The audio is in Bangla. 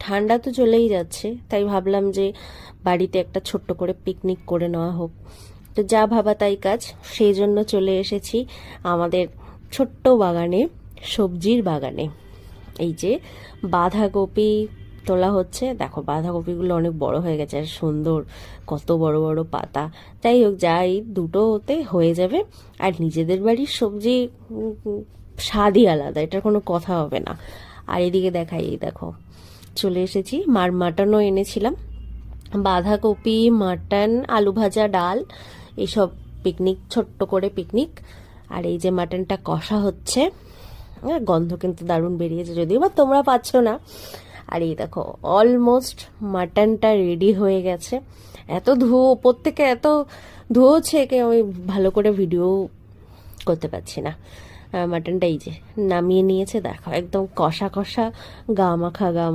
ঠান্ডা তো চলেই যাচ্ছে, তাই ভাবলাম যে বাড়িতে একটা ছোট্ট করে পিকনিক করে নেওয়া হোক। তো যা ভাবা তাই কাজ, সেই জন্য চলে এসেছি আমাদের ছোট্ট বাগানে, সবজির বাগানে। এই যে বাঁধাকপি তোলা হচ্ছে, দেখো বাঁধাকপিগুলো অনেক বড় হয়ে গেছে আর সুন্দর, কত বড় বড় পাতা। যাই হোক, যাই দুটোতে হয়ে যাবে। আর নিজেদের বাড়ির সবজি স্বাদই আলাদা, এটার কোনো কথা হবে না। আর এদিকে দেখাই, এই দেখো চলে এসেছি, মাটনও এনেছিলাম, বাঁধাকপি, মাটন, আলু ভাজা, ডাল, এইসব পিকনিক, ছোট্ট করে পিকনিক। আর এই যে মাটনটা কষা হচ্ছে, গন্ধ কিন্তু দারুণ বেরিয়েছে, যদিও বা তোমরা পাচ্ছ না। আর এই দেখো অলমোস্ট মাটনটা রেডি হয়ে গেছে। এত ধুয়ো, ওপর থেকে এত ধুয়োছে কি আমি ভালো করে ভিডিও করতে পারছি না। মাটনটা এই যে নামিয়ে নিয়েছে, দেখো একদম কষা কষা, গা মাখা